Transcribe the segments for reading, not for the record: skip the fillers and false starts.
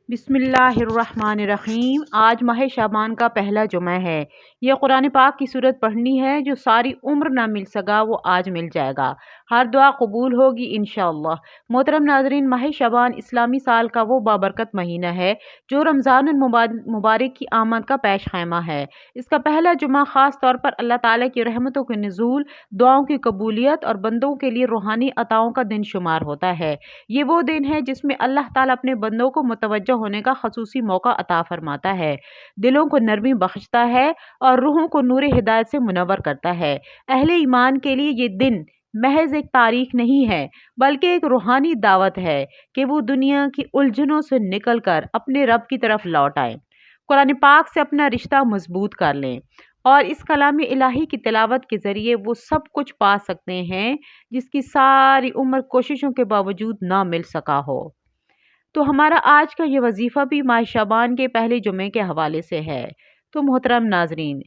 بسم اللہ الرحمن الرحیم۔ آج ماہ شعبان کا پہلا جمعہ ہے۔ یہ قرآن پاک کی صورت پڑھنی ہے، جو ساری عمر نہ مل سکا وہ آج مل جائے گا۔ ہر دعا قبول ہوگی انشاءاللہ۔ محترم ناظرین، ماہ شعبان اسلامی سال کا وہ بابرکت مہینہ ہے جو رمضان المبارک کی آمد کا پیش خیمہ ہے۔ اس کا پہلا جمعہ خاص طور پر اللہ تعالیٰ کی رحمتوں کے نزول، دعاؤں کی قبولیت اور بندوں کے لیے روحانی عطاؤں کا دن شمار ہوتا ہے۔ یہ وہ دن ہے جس میں اللہ تعالیٰ اپنے بندوں کو متوجہ ہونے کا خصوصی موقع عطا فرماتا ہے، دلوں کو نرمی بخشتا ہے اور روحوں کو نور ہدایت سے منور کرتا ہے۔ اہل ایمان کے لیے یہ دن محض ایک تاریخ نہیں ہے، بلکہ ایک روحانی دعوت ہے کہ وہ دنیا کی الجھنوں سے نکل کر اپنے رب کی طرف لوٹ آئیں، قرآن پاک سے اپنا رشتہ مضبوط کر لیں اور اس کلام الہی کی تلاوت کے ذریعے وہ سب کچھ پا سکتے ہیں جس کی ساری عمر کوششوں کے باوجود نہ مل سکا ہو۔ تو ہمارا آج کا یہ وظیفہ بھی ماہ شعبان کے پہلے جمعے کے حوالے سے ہے۔ تو محترم ناظرین،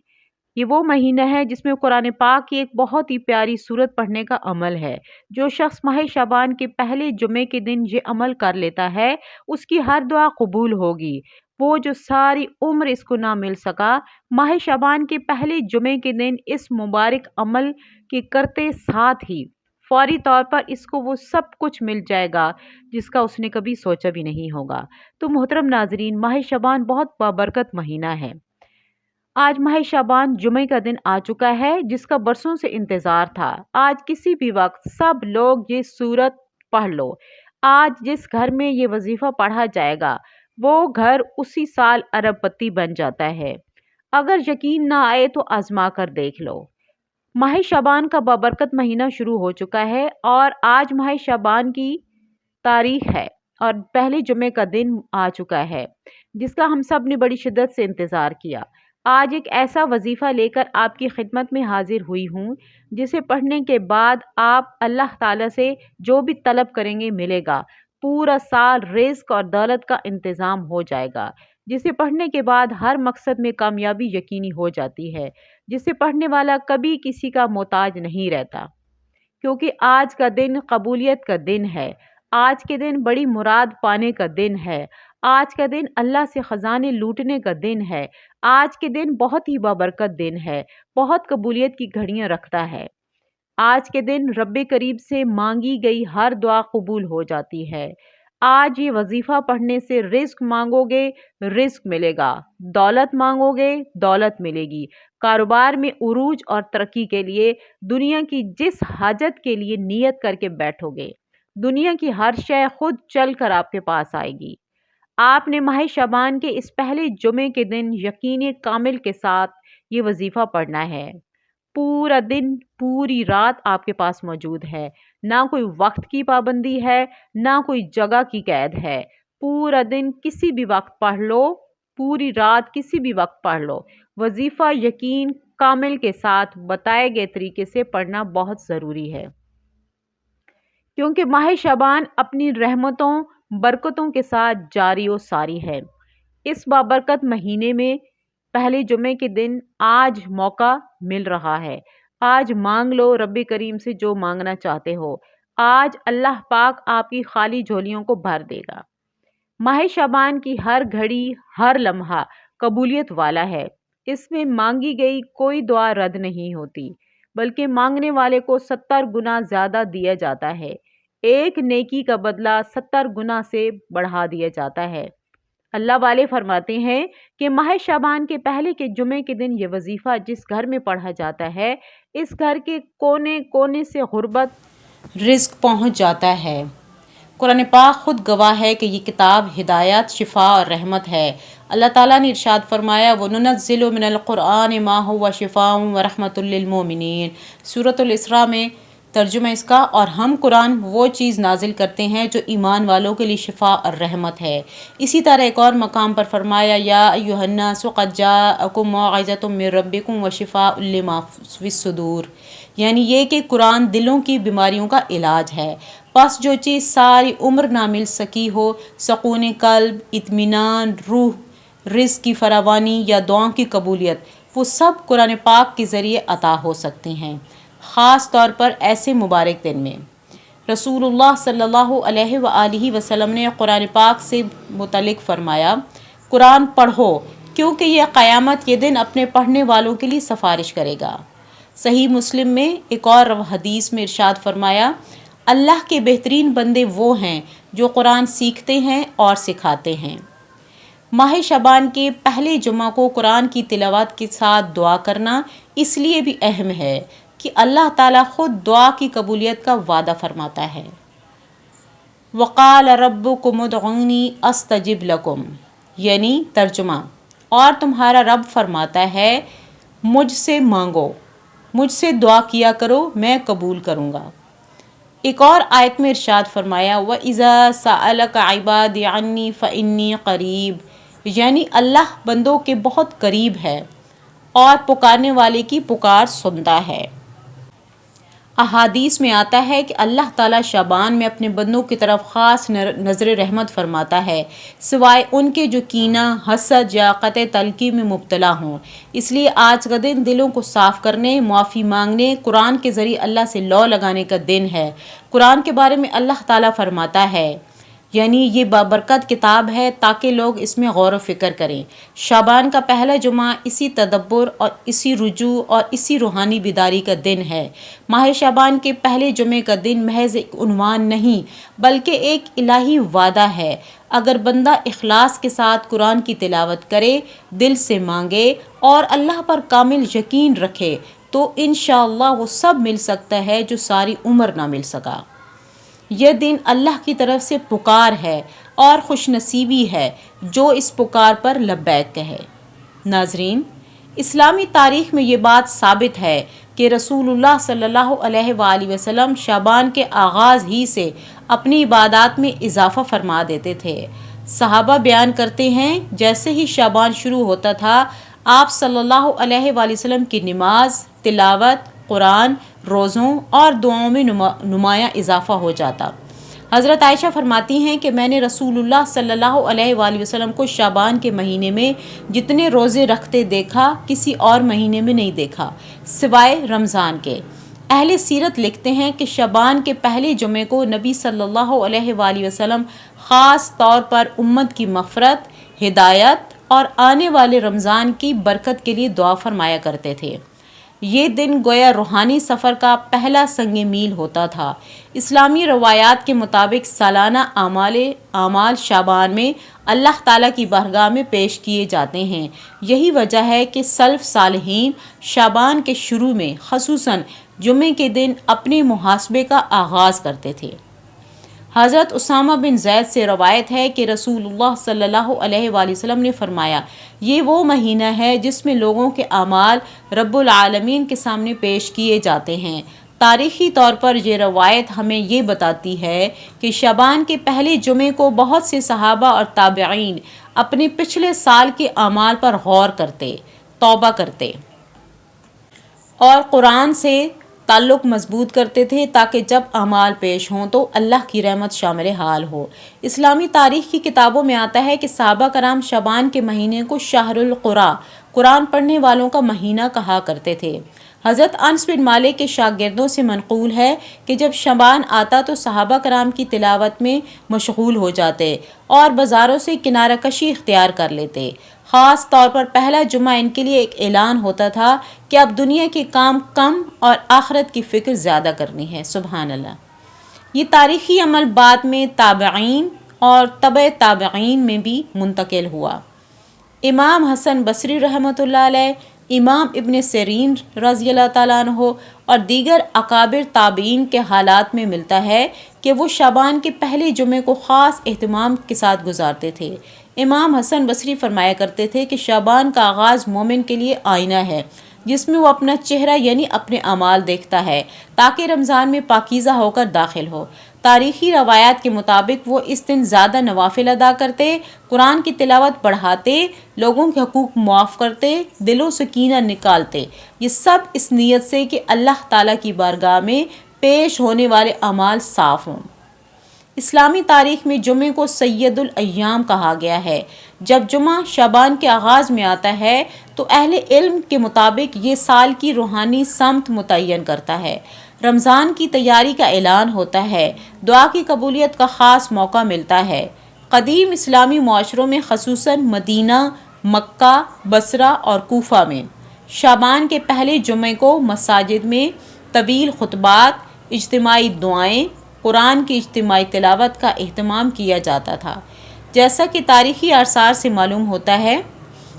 یہ وہ مہینہ ہے جس میں قرآن پاک کی ایک بہت ہی پیاری سورت پڑھنے کا عمل ہے۔ جو شخص ماہ شعبان کے پہلے جمعے کے دن یہ عمل کر لیتا ہے، اس کی ہر دعا قبول ہوگی۔ وہ جو ساری عمر اس کو نہ مل سکا، ماہ شعبان کے پہلے جمعے کے دن اس مبارک عمل کے کرتے ساتھ ہی فوری طور پر اس کو وہ سب کچھ مل جائے گا جس کا اس نے کبھی سوچا بھی نہیں ہوگا۔ تو محترم ناظرین، ماہ شعبان بہت بابرکت مہینہ ہے۔ آج ماہ شعبان جمعے کا دن آ چکا ہے جس کا برسوں سے انتظار تھا۔ آج کسی بھی وقت سب لوگ یہ سورت پڑھ لو۔ آج جس گھر میں یہ وظیفہ پڑھا جائے گا وہ گھر اسی سال ارب پتی بن جاتا ہے۔ اگر یقین نہ آئے تو آزما کر دیکھ لو۔ ماہ شعبان کا بابرکت مہینہ شروع ہو چکا ہے اور آج ماہ شعبان کی تاریخ ہے اور پہلے جمعے کا دن آ چکا ہے جس کا ہم سب نے بڑی شدت سے انتظار کیا۔ آج ایک ایسا وظیفہ لے کر آپ کی خدمت میں حاضر ہوئی ہوں جسے پڑھنے کے بعد آپ اللہ تعالیٰ سے جو بھی طلب کریں گے ملے گا۔ پورا سال رزق اور دولت کا انتظام ہو جائے گا، جسے پڑھنے کے بعد ہر مقصد میں کامیابی یقینی ہو جاتی ہے، جسے پڑھنے والا کبھی کسی کا محتاج نہیں رہتا، کیونکہ آج کا دن قبولیت کا دن ہے۔ آج کے دن بڑی مراد پانے کا دن ہے۔ آج کا دن اللہ سے خزانے لوٹنے کا دن ہے۔ آج کے دن بہت ہی بابرکت دن ہے، بہت قبولیت کی گھڑیاں رکھتا ہے۔ آج کے دن رب کریم سے مانگی گئی ہر دعا قبول ہو جاتی ہے۔ آج یہ وظیفہ پڑھنے سے رزق مانگو گے رزق ملے گا، دولت مانگو گے دولت ملے گی۔ کاروبار میں عروج اور ترقی کے لیے دنیا کی جس حاجت کے لیے نیت کر کے بیٹھو گے، دنیا کی ہر شے خود چل کر آپ کے پاس آئے گی۔ آپ نے ماہ شعبان کے اس پہلے جمعے کے دن یقین کامل کے ساتھ یہ وظیفہ پڑھنا ہے۔ پورا دن پوری رات آپ کے پاس موجود ہے، نہ کوئی وقت کی پابندی ہے نہ کوئی جگہ کی قید ہے۔ پورا دن کسی بھی وقت پڑھ لو، پوری رات کسی بھی وقت پڑھ لو۔ وظیفہ یقین کامل کے ساتھ بتائے گئے طریقے سے پڑھنا بہت ضروری ہے، کیونکہ ماہ شعبان اپنی رحمتوں برکتوں کے ساتھ جاری و ساری ہے۔ اس بابرکت مہینے میں پہلے جمعے کے دن آج موقع مل رہا ہے۔ آج مانگ لو رب کریم سے جو مانگنا چاہتے ہو۔ آج اللہ پاک آپ کی خالی جھولیوں کو بھر دے گا۔ ماہ شعبان کی ہر گھڑی ہر لمحہ قبولیت والا ہے۔ اس میں مانگی گئی کوئی دعا رد نہیں ہوتی، بلکہ مانگنے والے کو 70 گنا زیادہ دیا جاتا ہے۔ ایک نیکی کا بدلہ 70 گنا سے بڑھا دیا جاتا ہے۔ اللہ والے فرماتے ہیں کہ ماہ شعبان کے پہلے کے جمعے کے دن یہ وظیفہ جس گھر میں پڑھا جاتا ہے، اس گھر کے کونے کونے سے غربت رزق پہنچ جاتا ہے۔ قرآن پاک خود گواہ ہے کہ یہ کتاب ہدایت، شفا اور رحمت ہے۔ اللہ تعالیٰ نے ارشاد فرمایا وَنُنَزِّلُ مِنَ الْقُرْآنِ مَا هُوَ شِفَاءٌ وَرَحْمَةٌ لِّلْمُؤْمِنِينَ۔ سورۃ الاسراء میں ترجمہ اس کا، اور ہم قرآن وہ چیز نازل کرتے ہیں جو ایمان والوں کے لیے شفا اور رحمت ہے۔ اسی طرح ایک اور مقام پر فرمایا یا ایھا الناس قد جاءکم موعظۃ من ربکم وشفاء لما فی الصدور، یعنی یہ کہ قرآن دلوں کی بیماریوں کا علاج ہے۔ پس جو چیز ساری عمر نہ مل سکی ہو، سکون قلب، اطمینان روح، رزق کی فراوانی یا دعاؤں کی قبولیت، وہ سب قرآن پاک کے ذریعے عطا ہو سکتے ہیں، خاص طور پر ایسے مبارک دن میں۔ رسول اللہ صلی اللہ علیہ وآلہ وسلم نے قرآن پاک سے متعلق فرمایا، قرآن پڑھو کیونکہ یہ قیامت کے دن اپنے پڑھنے والوں کے لیے سفارش کرے گا۔ صحیح مسلم میں ایک اور حدیث میں ارشاد فرمایا، اللہ کے بہترین بندے وہ ہیں جو قرآن سیکھتے ہیں اور سکھاتے ہیں۔ ماہ شعبان کے پہلے جمعہ کو قرآن کی تلاوت کے ساتھ دعا کرنا اس لیے بھی اہم ہے کہ اللہ تعالیٰ خود دعا کی قبولیت کا وعدہ فرماتا ہے۔ وقال ربکم ادعونی استجب لکم، یعنی ترجمہ، اور تمہارا رب فرماتا ہے مجھ سے مانگو، مجھ سے دعا کیا کرو، میں قبول کروں گا۔ ایک اور آیت میں ارشاد فرمایا، وَإِذَا سَأَلَكَ عِبَادِي عَنِّي فَإِنِّي قَرِيب، یعنی اللہ بندوں کے بہت قریب ہے اور پکارنے والے کی پکار سنتا ہے۔ احادیث میں آتا ہے کہ اللہ تعالیٰ شعبان میں اپنے بندوں کی طرف خاص نظر رحمت فرماتا ہے، سوائے ان کے جو کینہ، حسد یا قطع تلقی میں مبتلا ہوں۔ اس لیے آج کا دن دلوں کو صاف کرنے، معافی مانگنے، قرآن کے ذریعے اللہ سے لو لگانے کا دن ہے۔ قرآن کے بارے میں اللہ تعالیٰ فرماتا ہے، یعنی یہ بابرکت کتاب ہے تاکہ لوگ اس میں غور و فکر کریں۔ شعبان کا پہلا جمعہ اسی تدبر اور اسی رجوع اور اسی روحانی بیداری کا دن ہے۔ ماہ شعبان کے پہلے جمعے کا دن محض ایک عنوان نہیں بلکہ ایک الہی وعدہ ہے۔ اگر بندہ اخلاص کے ساتھ قرآن کی تلاوت کرے، دل سے مانگے اور اللہ پر کامل یقین رکھے تو انشاءاللہ وہ سب مل سکتا ہے جو ساری عمر نہ مل سکا۔ یہ دن اللہ کی طرف سے پکار ہے اور خوش نصیبی ہے جو اس پکار پر لبیک کہے۔ ناظرین، اسلامی تاریخ میں یہ بات ثابت ہے کہ رسول اللہ صلی اللہ علیہ وآلہ وسلم شعبان کے آغاز ہی سے اپنی عبادات میں اضافہ فرما دیتے تھے۔ صحابہ بیان کرتے ہیں، جیسے ہی شعبان شروع ہوتا تھا، آپ صلی اللہ علیہ وآلہ وسلم کی نماز، تلاوت قرآن، روزوں اور دعاؤں میں نمایاں اضافہ ہو جاتا۔ حضرت عائشہ فرماتی ہیں کہ میں نے رسول اللہ صلی اللہ علیہ وآلہ وسلم کو شعبان کے مہینے میں جتنے روزے رکھتے دیکھا کسی اور مہینے میں نہیں دیکھا سوائے رمضان کے۔ اہل سیرت لکھتے ہیں کہ شعبان کے پہلے جمعے کو نبی صلی اللہ علیہ وآلہ وسلم خاص طور پر امت کی مغفرت، ہدایت اور آنے والے رمضان کی برکت کے لیے دعا فرمایا کرتے تھے۔ یہ دن گویا روحانی سفر کا پہلا سنگ میل ہوتا تھا۔ اسلامی روایات کے مطابق سالانہ اعمال شعبان میں اللہ تعالیٰ کی بارگاہ میں پیش کیے جاتے ہیں۔ یہی وجہ ہے کہ سلف صالحین شعبان کے شروع میں خصوصاً جمعے کے دن اپنے محاسبے کا آغاز کرتے تھے۔ حضرت اسامہ بن زید سے روایت ہے کہ رسول اللہ صلی اللہ علیہ وآلہ وسلم نے فرمایا، یہ وہ مہینہ ہے جس میں لوگوں کے اعمال رب العالمین کے سامنے پیش کیے جاتے ہیں۔ تاریخی طور پر یہ روایت ہمیں یہ بتاتی ہے کہ شعبان کے پہلے جمعے کو بہت سے صحابہ اور تابعین اپنے پچھلے سال کے اعمال پر غور کرتے، توبہ کرتے اور قرآن سے تعلق مضبوط کرتے تھے تاکہ جب اعمال پیش ہوں تو اللہ کی رحمت شامل حال ہو۔ اسلامی تاریخ کی کتابوں میں آتا ہے کہ صحابہ کرام شعبان کے مہینے کو شہر القرآن، قرآن پڑھنے والوں کا مہینہ کہا کرتے تھے۔ حضرت انس بن مالک کے شاگردوں سے منقول ہے کہ جب شعبان آتا تو صحابہ کرام کی تلاوت میں مشغول ہو جاتے اور بازاروں سے کنارہ کشی اختیار کر لیتے۔ خاص طور پر پہلا جمعہ ان کے لیے ایک اعلان ہوتا تھا کہ اب دنیا کے کام کم اور آخرت کی فکر زیادہ کرنی ہے۔ سبحان اللہ۔ یہ تاریخی عمل بعد میں تابعین اور تبع تابعین میں بھی منتقل ہوا۔ امام حسن بصری رحمۃ اللہ علیہ، امام ابن سیرین رضی اللہ تعالیٰ عنہ اور دیگر اکابر تابعین کے حالات میں ملتا ہے کہ وہ شعبان کے پہلے جمعے کو خاص اہتمام کے ساتھ گزارتے تھے۔ امام حسن بصری فرمایا کرتے تھے کہ شعبان کا آغاز مومن کے لیے آئینہ ہے جس میں وہ اپنا چہرہ یعنی اپنے اعمال دیکھتا ہے تاکہ رمضان میں پاکیزہ ہو کر داخل ہو۔ تاریخی روایات کے مطابق وہ اس دن زیادہ نوافل ادا کرتے، قرآن کی تلاوت بڑھاتے، لوگوں کے حقوق معاف کرتے، دلوں سے کینہ نکالتے، یہ سب اس نیت سے کہ اللہ تعالیٰ کی بارگاہ میں پیش ہونے والے اعمال صاف ہوں۔ اسلامی تاریخ میں جمعے کو سید الایام کہا گیا ہے۔ جب جمعہ شعبان کے آغاز میں آتا ہے تو اہل علم کے مطابق یہ سال کی روحانی سمت متعین کرتا ہے۔ رمضان کی تیاری کا اعلان ہوتا ہے، دعا کی قبولیت کا خاص موقع ملتا ہے۔ قدیم اسلامی معاشروں میں خصوصاً مدینہ، مکہ، بصرہ اور کوفہ میں شعبان کے پہلے جمعے کو مساجد میں طویل خطبات، اجتماعی دعائیں، قرآن کی اجتماعی تلاوت کا اہتمام کیا جاتا تھا۔ جیسا کہ تاریخی آثار سے معلوم ہوتا ہے،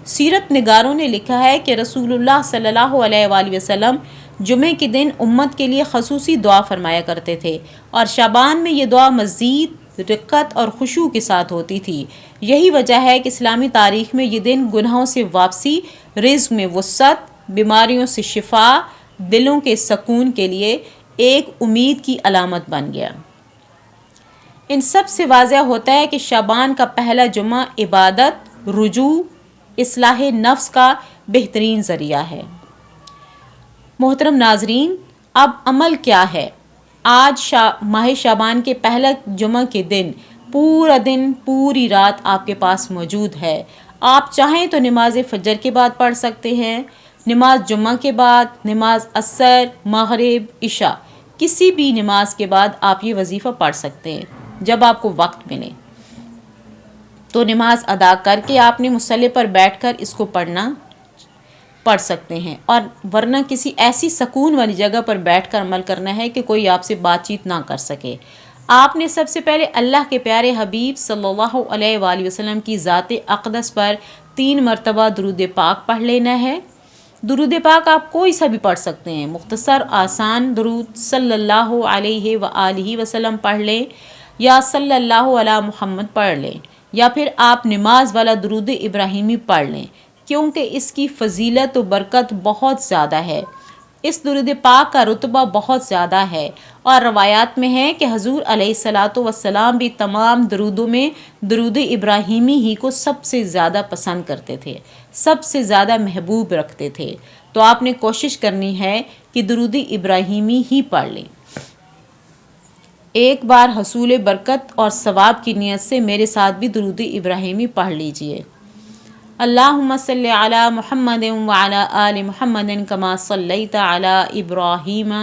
سیرت نگاروں نے لکھا ہے کہ رسول اللہ صلی اللہ علیہ وآلہ وسلم جمعے کے دن امت کے لیے خصوصی دعا فرمایا کرتے تھے، اور شعبان میں یہ دعا مزید رقت اور خشوع کے ساتھ ہوتی تھی۔ یہی وجہ ہے کہ اسلامی تاریخ میں یہ دن گناہوں سے واپسی، رزق میں وسعت، بیماریوں سے شفا، دلوں کے سکون کے لیے ایک امید کی علامت بن گیا۔ ان سب سے واضح ہوتا ہے کہ شعبان کا پہلا جمعہ عبادت، رجوع، اصلاح نفس کا بہترین ذریعہ ہے۔ محترم ناظرین، اب عمل کیا ہے؟ آج ماہ شعبان کے پہلا جمعہ کے دن پورا دن، پوری رات آپ کے پاس موجود ہے۔ آپ چاہیں تو نماز فجر کے بعد پڑھ سکتے ہیں، نماز جمعہ کے بعد، نماز عصر، مغرب، عشاء، کسی بھی نماز کے بعد آپ یہ وظیفہ پڑھ سکتے ہیں۔ جب آپ کو وقت ملے تو نماز ادا کر کے آپ نے مصلی پر بیٹھ کر اس کو پڑھ سکتے ہیں، اور ورنہ کسی ایسی سکون والی جگہ پر بیٹھ کر عمل کرنا ہے کہ کوئی آپ سے بات چیت نہ کر سکے۔ آپ نے سب سے پہلے اللہ کے پیارے حبیب صلی اللہ علیہ وآلہ وسلم کی ذات اقدس پر 3 مرتبہ درود پاک پڑھ لینا ہے۔ درود پاک آپ کوئی سا بھی پڑھ سکتے ہیں، مختصر آسان درود صلی اللہ علیہ وآلہ وسلم پڑھ لیں، یا صلی اللہ علی محمد پڑھ لیں، یا پھر آپ نماز والا درود ابراہیمی پڑھ لیں، کیونکہ اس کی فضیلت و برکت بہت زیادہ ہے۔ اس درود پاک کا رتبہ بہت زیادہ ہے، اور روایات میں ہے کہ حضور علیہ الصلاۃ والسلام بھی تمام درودوں میں درود ابراہیمی ہی کو سب سے زیادہ پسند کرتے تھے، سب سے زیادہ محبوب رکھتے تھے۔ تو آپ نے کوشش کرنی ہے کہ درود ابراہیمی ہی پڑھ لیں۔ ایک بار حصول برکت اور ثواب کی نیت سے میرے ساتھ بھی درود ابراہیمی پڑھ لیجئے۔ اللہم صلی علی محمد وعلی آل محمد کما صلیت علی ابراہیم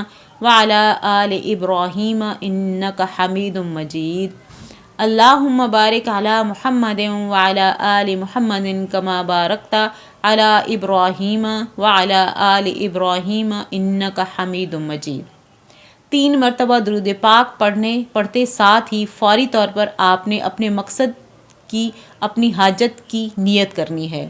وعلی آل ابراہیم انک حمید مجید۔ اللہم بارک علی محمد وعلی آل محمد کما بارکت علی ابراہیم وعلی آل ابراہیم انک حمید مجید۔ 3 مرتبہ درود پاک پڑھتے ساتھ ہی فوری طور پر آپ نے اپنے مقصد کی، اپنی حاجت کی نیت کرنی ہے۔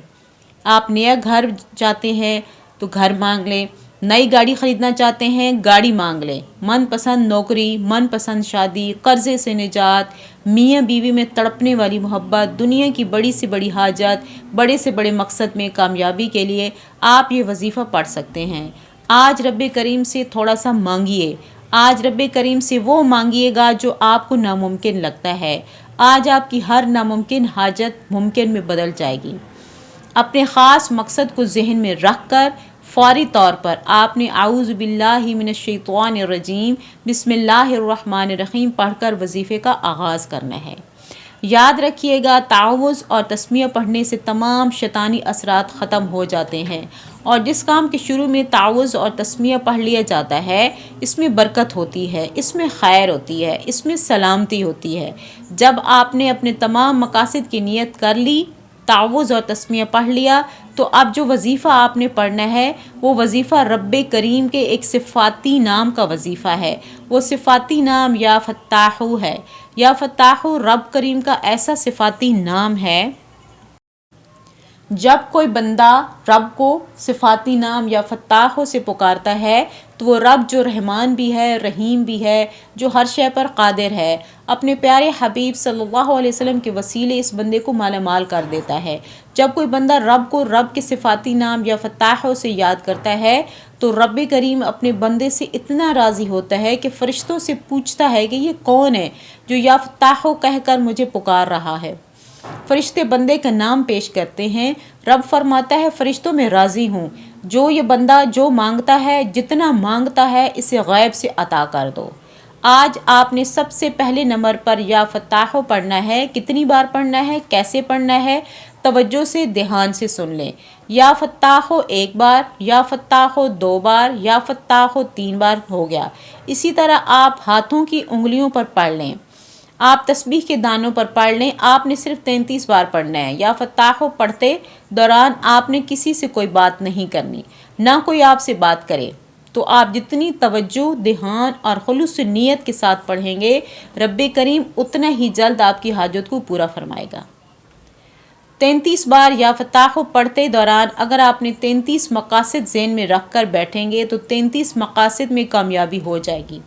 آپ نیا گھر چاہتے ہیں تو گھر مانگ لیں، نئی گاڑی خریدنا چاہتے ہیں گاڑی مانگ لیں، من پسند نوکری، من پسند شادی، قرضے سے نجات، میاں بیوی میں تڑپنے والی محبت، دنیا کی بڑی سے بڑی حاجت، بڑے سے بڑے مقصد میں کامیابی کے لیے آپ یہ وظیفہ پڑھ سکتے ہیں۔ آج رب کریم سے تھوڑا سا مانگیے، آج رب کریم سے وہ مانگیے گا جو آپ کو ناممکن لگتا ہے۔ آج آپ کی ہر ناممکن حاجت ممکن میں بدل جائے گی۔ اپنے خاص مقصد کو ذہن میں رکھ کر فوری طور پر آپ نے اعوذ باللہ من الشیطان الرجیم بسم اللہ الرحمن الرحیم پڑھ کر وظیفے کا آغاز کرنا ہے۔ یاد رکھیے گا، تعوذ اور تسمیہ پڑھنے سے تمام شیطانی اثرات ختم ہو جاتے ہیں، اور جس کام کے شروع میں تعوذ اور تسمیہ پڑھ لیا جاتا ہے اس میں برکت ہوتی ہے، اس میں خیر ہوتی ہے، اس میں سلامتی ہوتی ہے۔ جب آپ نے اپنے تمام مقاصد کی نیت کر لی، تعوذ اور تسمیہ پڑھ لیا، تو اب جو وظیفہ آپ نے پڑھنا ہے وہ وظیفہ رب کریم کے ایک صفاتی نام کا وظیفہ ہے۔ وہ صفاتی نام یا فتاحو ہے۔ یا فتاحو رب کریم کا ایسا صفاتی نام ہے، جب کوئی بندہ رب کو صفاتی نام یا فتاحو سے پکارتا ہے تو وہ رب جو رحمان بھی ہے، رحیم بھی ہے، جو ہر شے پر قادر ہے، اپنے پیارے حبیب صلی اللہ علیہ وسلم کے وسیلے اس بندے کو مالا مال کر دیتا ہے۔ جب کوئی بندہ رب کو رب کے صفاتی نام یا فتاحو سے یاد کرتا ہے تو رب کریم اپنے بندے سے اتنا راضی ہوتا ہے کہ فرشتوں سے پوچھتا ہے کہ یہ کون ہے جو یا فتاحو کہہ کر مجھے پکار رہا ہے۔ فرشتے بندے کا نام پیش کرتے ہیں، رب فرماتا ہے فرشتوں میں راضی ہوں، جو یہ بندہ جو مانگتا ہے، جتنا مانگتا ہے اسے غیب سے عطا کر دو۔ آج آپ نے سب سے پہلے نمبر پر یا فتاح پڑھنا ہے۔ کتنی بار پڑھنا ہے، کیسے پڑھنا ہے، توجہ سے دھیان سے سن لیں۔ یا فتاح ایک بار، یا فتاح دو بار، یا فتاح تین بار ہو گیا۔ اسی طرح آپ ہاتھوں کی انگلیوں پر پڑھ لیں۔ آپ تسبیح کے دانوں پر پڑھ لیں۔ آپ نے صرف 33 بار پڑھنا ہے۔ یا فتاح پڑھتے دوران آپ نے کسی سے کوئی بات نہیں کرنی، نہ کوئی آپ سے بات کرے۔ تو آپ جتنی توجہ، دھیان اور خلوص نیت کے ساتھ پڑھیں گے، رب کریم اتنا ہی جلد آپ کی حاجت کو پورا فرمائے گا۔ 33 بار یا فتاح پڑھتے دوران اگر آپ نے 33 مقاصد ذہن میں رکھ کر بیٹھیں گے تو 33 مقاصد میں کامیابی ہو جائے گی۔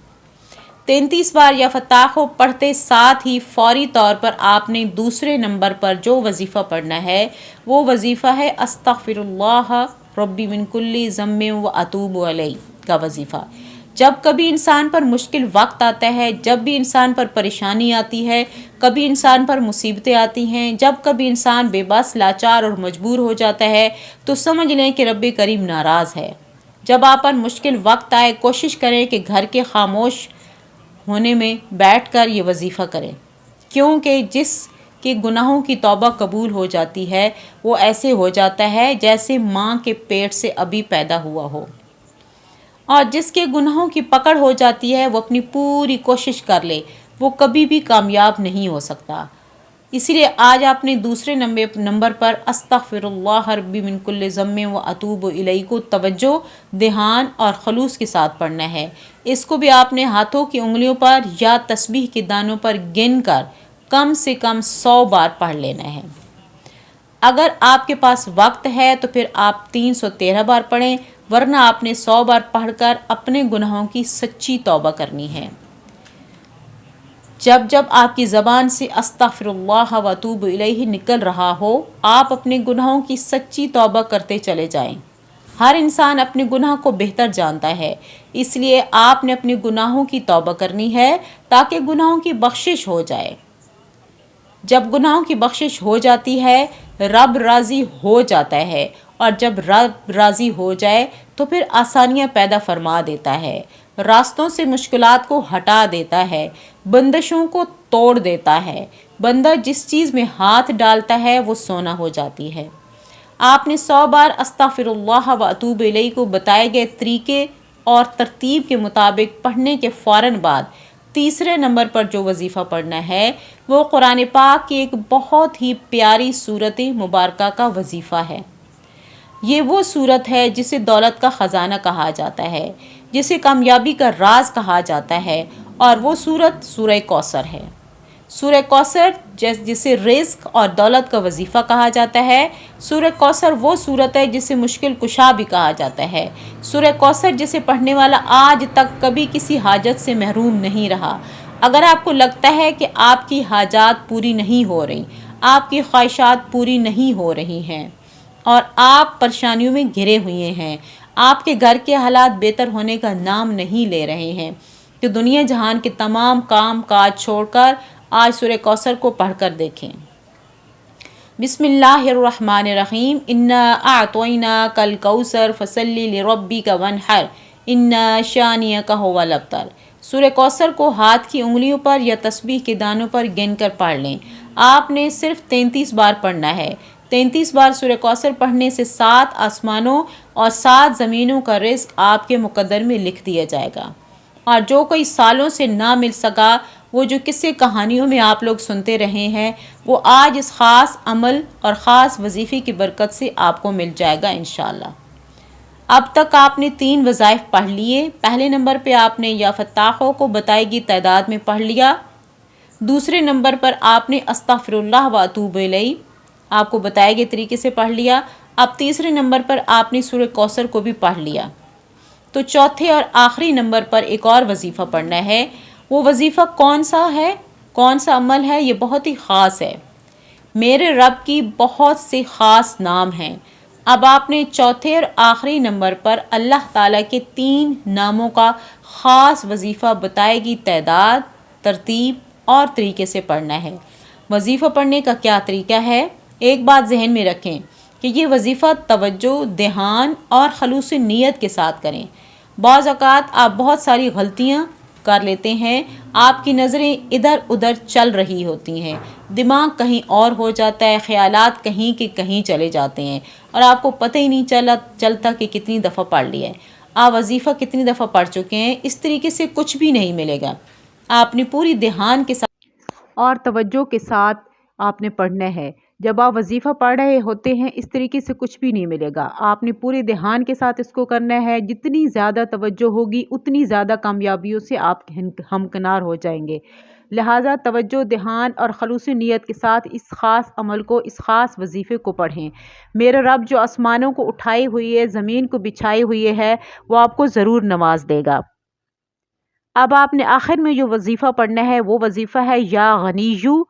33 بار یا فتاح پڑھتے ساتھ ہی فوری طور پر آپ نے دوسرے نمبر پر جو وظیفہ پڑھنا ہے وہ وظیفہ ہے استغفر اللہ ربی من کل ذنب و اتوب علیہ کا وظیفہ۔ جب کبھی انسان پر مشکل وقت آتا ہے، جب بھی انسان پر پریشانی آتی ہے، کبھی انسان پر مصیبتیں آتی ہیں، جب کبھی انسان بے بس، لاچار اور مجبور ہو جاتا ہے تو سمجھ لیں کہ رب کریم ناراض ہے۔ جب آپ پر مشکل وقت آئے، کوشش کریں کہ گھر کے خاموش ہونے میں بیٹھ کر یہ وظیفہ کریں، کیونکہ جس کے گناہوں کی توبہ قبول ہو جاتی ہے وہ ایسے ہو جاتا ہے جیسے ماں کے پیٹ سے ابھی پیدا ہوا ہو، اور جس کے گناہوں کی پکڑ ہو جاتی ہے وہ اپنی پوری کوشش کر لے، وہ کبھی بھی کامیاب نہیں ہو سکتا۔ اسی لیے آج آپ نے دوسرے نمبر پر استغفر اللہ ربی من کل ذنب و اتوب الیہ کو توجہ، دھیان اور خلوص کے ساتھ پڑھنا ہے۔ اس کو بھی آپ نے ہاتھوں کی انگلیوں پر یا تسبیح کے دانوں پر گن کر کم سے کم 100 بار پڑھ لینا ہے۔ اگر آپ کے پاس وقت ہے تو پھر آپ 313 بار پڑھیں، ورنہ آپ نے 100 بار پڑھ کر اپنے گناہوں کی سچی توبہ کرنی ہے۔ جب جب آپ کی زبان سے استغفر اللہ و اتوب الیہ نکل رہا ہو، آپ اپنے گناہوں کی سچی توبہ کرتے چلے جائیں۔ ہر انسان اپنے گناہ کو بہتر جانتا ہے، اس لیے آپ نے اپنے گناہوں کی توبہ کرنی ہے تاکہ گناہوں کی بخشش ہو جائے۔ جب گناہوں کی بخشش ہو جاتی ہے، رب راضی ہو جاتا ہے، اور جب رب راضی ہو جائے تو پھر آسانیاں پیدا فرما دیتا ہے، راستوں سے مشکلات کو ہٹا دیتا ہے، بندشوں کو توڑ دیتا ہے۔ بندہ جس چیز میں ہاتھ ڈالتا ہے وہ سونا ہو جاتی ہے۔ آپ نے 100 بار استغفر اللہ و اتوب الیہ کو بتائے گئے طریقے اور ترتیب کے مطابق پڑھنے کے فوراً بعد تیسرے نمبر پر جو وظیفہ پڑھنا ہے وہ قرآن پاک کی ایک بہت ہی پیاری سورت مبارکہ کا وظیفہ ہے۔ یہ وہ سورت ہے جسے دولت کا خزانہ کہا جاتا ہے، جسے کامیابی کا راز کہا جاتا ہے، اور وہ سورت سورہ کوثر ہے۔ سورہ کوثر جسے رزق اور دولت کا وظیفہ کہا جاتا ہے۔ سورہ کوثر وہ سورت ہے جسے مشکل کشا بھی کہا جاتا ہے۔ سورہ کوثر جسے پڑھنے والا آج تک کبھی کسی حاجت سے محروم نہیں رہا۔ اگر آپ کو لگتا ہے کہ آپ کی حاجات پوری نہیں ہو رہی، آپ کی خواہشات پوری نہیں ہو رہی ہیں اور آپ پریشانیوں میں گھرے ہوئے ہیں، آپ کے گھر کے حالات بہتر ہونے کا نام نہیں لے رہے ہیں، تو دنیا جہان کے تمام کام کاج چھوڑ کر آج سورہ کوثر کو پڑھ کر دیکھیں۔ بسم اللہ الرحمن الرحیم۔ انا اعطیناک الکوثر فصلی لربک وانحر ان شانئک ھو الابتر۔ سورہ کوثر کو ہاتھ کی انگلیوں پر یا تسبیح کے دانوں پر گن کر پڑھ لیں۔ آپ نے صرف 33 بار پڑھنا ہے۔ 33 بار سورہ کوثر پڑھنے سے 7 آسمانوں اور 7 زمینوں کا رزق آپ کے مقدر میں لکھ دیا جائے گا، اور جو کوئی سالوں سے نہ مل سکا، وہ جو قصے کہانیوں میں آپ لوگ سنتے رہے ہیں، وہ آج اس خاص عمل اور خاص وظیفے کی برکت سے آپ کو مل جائے گا انشاءاللہ۔ اب تک آپ نے 3 وظائف پڑھ لیے۔ پہلے نمبر پہ آپ نے یا فتاحوں کو بتائی گئی تعداد میں پڑھ لیا۔ دوسرے نمبر پر آپ نے استغفر اللہ و اتوب الیہ آپ کو بتائے گئے طریقے سے پڑھ لیا۔ اب تیسرے نمبر پر آپ نے سورہ کوثر کو بھی پڑھ لیا۔ تو چوتھے اور آخری نمبر پر ایک اور وظیفہ پڑھنا ہے۔ وہ وظیفہ کون سا ہے، کون سا عمل ہے؟ یہ بہت ہی خاص ہے۔ میرے رب کی بہت سے خاص نام ہیں۔ اب آپ نے چوتھے اور آخری نمبر پر اللہ تعالیٰ کے 3 ناموں کا خاص وظیفہ بتائے گی تعداد، ترتیب اور طریقے سے پڑھنا ہے۔ وظیفہ پڑھنے کا کیا طریقہ ہے؟ ایک بات ذہن میں رکھیں کہ یہ وظیفہ توجہ، دھیان اور خلوص نیت کے ساتھ کریں۔ بعض اوقات آپ بہت ساری غلطیاں کر لیتے ہیں، آپ کی نظریں ادھر ادھر چل رہی ہوتی ہیں، دماغ کہیں اور ہو جاتا ہے، خیالات کہیں کہ کہیں چلے جاتے ہیں اور آپ کو پتہ ہی نہیں چلتا کہ کتنی دفعہ پڑھ لیا ہے، آپ وظیفہ کتنی دفعہ پڑھ چکے ہیں۔ اس طریقے سے کچھ بھی نہیں ملے گا۔ آپ نے پوری دھیان کے ساتھ اور توجہ کے ساتھ آپ نے پڑھنا ہے۔ جب آپ وظیفہ پڑھ رہے ہوتے ہیں اس طریقے سے کچھ بھی نہیں ملے گا۔ آپ نے پورے دھیان کے ساتھ اس کو کرنا ہے۔ جتنی زیادہ توجہ ہوگی اتنی زیادہ کامیابیوں سے آپ ہمکنار ہو جائیں گے۔ لہٰذا توجہ، دھیان اور خلوص نیت کے ساتھ اس خاص عمل کو، اس خاص وظیفے کو پڑھیں۔ میرا رب جو آسمانوں کو اٹھائی ہوئی ہے، زمین کو بچھائی ہوئی ہے، وہ آپ کو ضرور نواز دے گا۔ اب آپ نے آخر میں جو وظیفہ پڑھنا ہے وہ وظیفہ ہے یا غنیو،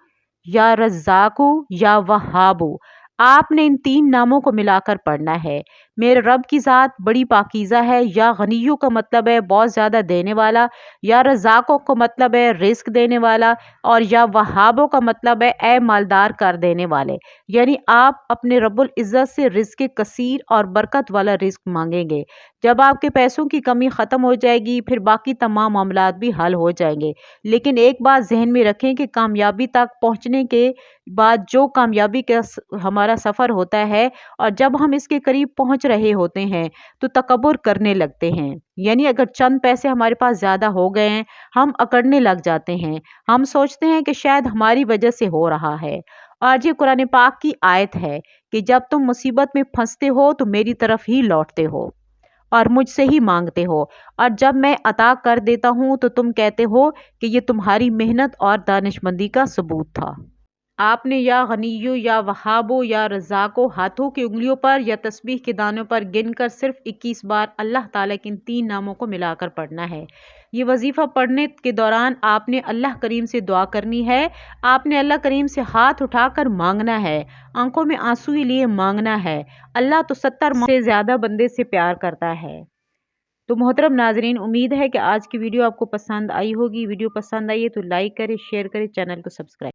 یا رزاقو، یا وہابو۔ آپ نے ان تین ناموں کو ملا کر پڑھنا ہے۔ میرے رب کی ذات بڑی پاکیزہ ہے۔ یا غنیو کا مطلب ہے بہت زیادہ دینے والا، یا رزاقو کا مطلب ہے رزق دینے والا، اور یا وہابو کا مطلب ہے اے مالدار کر دینے والے۔ یعنی آپ اپنے رب العزت سے رزق کثیر اور برکت والا رزق مانگیں گے۔ جب آپ کے پیسوں کی کمی ختم ہو جائے گی پھر باقی تمام معاملات بھی حل ہو جائیں گے۔ لیکن ایک بات ذہن میں رکھیں کہ کامیابی تک پہنچنے کے بعد جو کامیابی کا ہمارا سفر ہوتا ہے اور جب ہم اس کے قریب پہنچ رہے ہوتے ہیں تو تکبر کرنے لگتے ہیں۔ یعنی اگر چند پیسے ہمارے پاس زیادہ ہو گئے ہیں ہم اکڑنے لگ جاتے ہیں، ہم سوچتے ہیں کہ شاید ہماری وجہ سے ہو رہا ہے۔ اور یہ قرآن پاک کی آیت ہے کہ جب تم مصیبت میں پھنستے ہو تو میری طرف ہی لوٹتے ہو اور مجھ سے ہی مانگتے ہو، اور جب میں عطا کر دیتا ہوں تو تم کہتے ہو کہ یہ تمہاری محنت اور دانش مندی کا ثبوت تھا۔ آپ نے یا غنیو، یا وہابو، یا رزاقو ہاتھوں کی انگلیوں پر یا تسبیح کے دانوں پر گن کر صرف 21 بار اللہ تعالیٰ کے ان تین ناموں کو ملا کر پڑھنا ہے۔ یہ وظیفہ پڑھنے کے دوران آپ نے اللہ کریم سے دعا کرنی ہے۔ آپ نے اللہ کریم سے ہاتھ اٹھا کر مانگنا ہے، آنکھوں میں آنسو لیے مانگنا ہے۔ اللہ تو 70 سے زیادہ بندے سے پیار کرتا ہے۔ تو محترم ناظرین، امید ہے کہ آج کی ویڈیو آپ کو پسند آئی ہوگی۔ ویڈیو پسند آئی ہے تو لائک کریں، شیئر کریں، چینل کو سبسکرائب